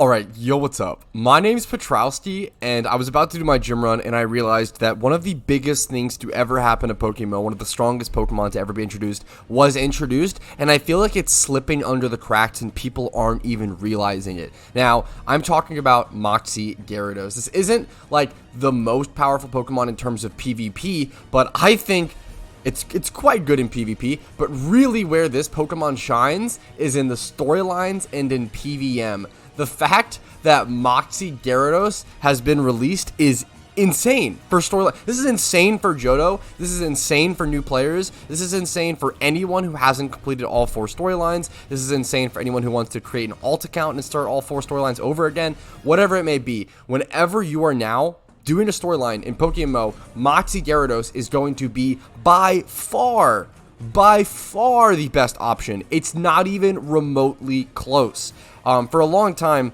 Alright, yo, what's up? My name's Patrouski, and I was about to do my gym run, and I realized that one of the biggest things to ever happen to PokeMMO, one of the strongest Pokemon to ever be introduced, was introduced, and I feel like it's slipping under the cracks, and people aren't even realizing it. Now, I'm talking about Moxie Gyarados. This isn't, like, the most powerful Pokemon in terms of PvP, but I think it's quite good in PvP, but really where this Pokemon shines is in the storylines and in PvM. The fact that Moxie Gyarados has been released is insane for storyline. This is insane for Johto. This is insane for new players. This is insane for anyone who hasn't completed all 4 storylines. This is insane for anyone who wants to create an alt account and start all 4 storylines over again. Whatever it may be, whenever you are now doing a storyline in PokeMMO, Moxie Gyarados is going to be by far the best option. It's not even remotely close. For a long time,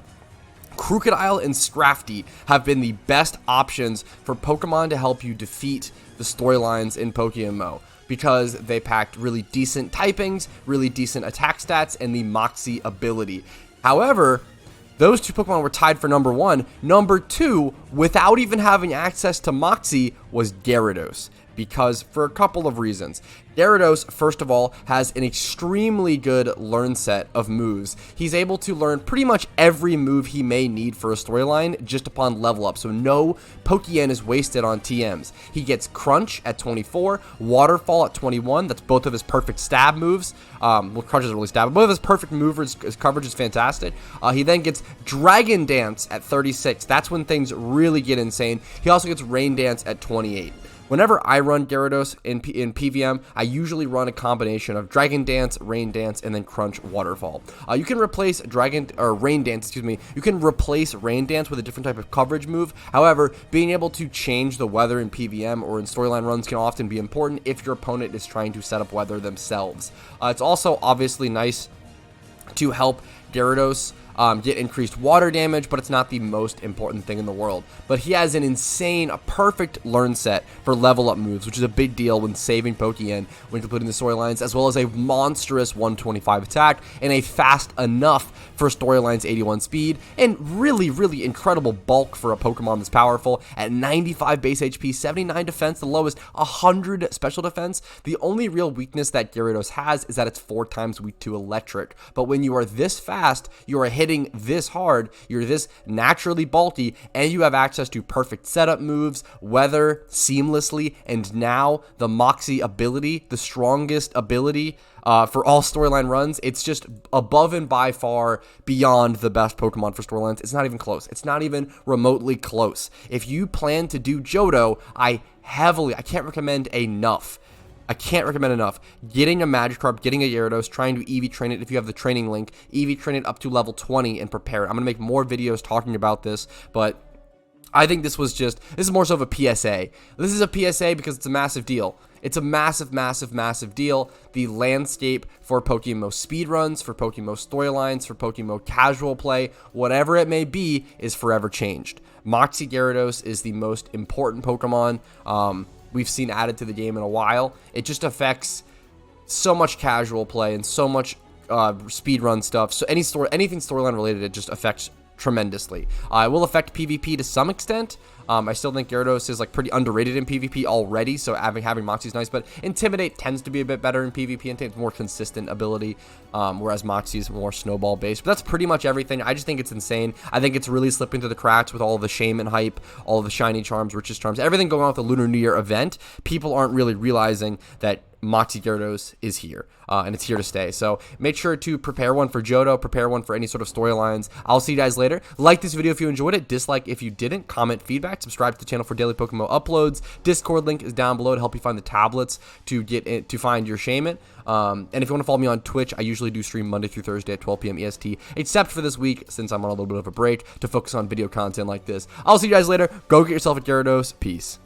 Crocodile and Scrafty have been the best options for Pokemon to help you defeat the storylines in PokeMMO because they packed really decent typings, really decent attack stats, and the Moxie ability. However, those 2 Pokemon were tied for number 1. Number 2, without even having access to Moxie, was Gyarados. Because for a couple of reasons. Gyarados, first of all, has an extremely good learn set of moves. He's able to learn pretty much every move he may need for a storyline just upon level up, so no Pokeyen is wasted on TMs. He gets Crunch at 24, Waterfall at 21, that's both of his perfect stab moves. Well, Crunch isn't really stab, but both of his perfect movers, his coverage is fantastic. He then gets Dragon Dance at 36, that's when things really get insane. He also gets Rain Dance at 28. Whenever I run Gyarados in PVM, I usually run a combination of Dragon Dance, Rain Dance, and then Crunch Waterfall. You can replace Rain Dance, you can replace Rain Dance with a different type of coverage move. However, being able to change the weather in PVM or in storyline runs can often be important if your opponent is trying to set up weather themselves. It's also obviously nice to help Gyarados get increased water damage, but it's not the most important thing in the world. But he has an insane, a perfect learn set for level up moves, which is a big deal when saving Pokeyen when completing the storylines, as well as a monstrous 125 attack and a fast enough for storylines 81 speed, and really incredible bulk for a Pokemon this powerful at 95 base HP, 79 defense, the lowest, 100 special defense. The only real weakness that Gyarados has is that it's 4 times weak to electric. But when you are this fast, you are hitting this hard, you're this naturally bulky, and you have access to perfect setup moves, weather seamlessly, and now the Moxie ability, the strongest ability for all storyline runs. It's just above and by far beyond the best Pokemon for storylines. It's not even close. It's not even remotely close. If you plan to do Johto, I can't recommend enough. Getting a Magikarp, getting a Gyarados, trying to EV train it if you have the training link, EV train it up to level 20 and prepare it. I'm going to make more videos talking about this, but I think this is more so of a PSA. This is a PSA because it's a massive deal. It's a massive deal. The landscape for PokeMMO speedruns, for PokeMMO storylines, for PokeMMO casual play, whatever it may be, is forever changed. Moxie Gyarados is the most important Pokemon we've seen added to the game in a while. It just affects so much casual play and so much speedrun stuff. So anything storyline related, it just affects tremendously. It will affect PvP to some extent. I still think Gyarados is like pretty underrated in PvP already, so having Moxie is nice, but Intimidate tends to be a bit better in PvP and it's more consistent ability, whereas Moxie is more snowball based. But that's pretty much everything. I just think it's insane. I think it's really slipping through the cracks with all of the Shaman hype, all of the shiny charms, richest charms, everything going on with the Lunar New Year event. People aren't really realizing that Moxie Gyarados is here, and it's here to stay. So make sure to prepare one for Johto, prepare one for any sort of storylines. I'll see you guys later. Like this video if you enjoyed it, dislike if you didn't, comment feedback, subscribe to the channel for daily PokeMMO uploads. Discord link is down below to help you find the tablets to find your Shaman. And if you want to follow me on Twitch, I usually do stream Monday through Thursday at 12 p.m. EST, except for this week since I'm on a little bit of a break to focus on video content like this. I'll see you guys later. Go get yourself a Gyarados. Peace.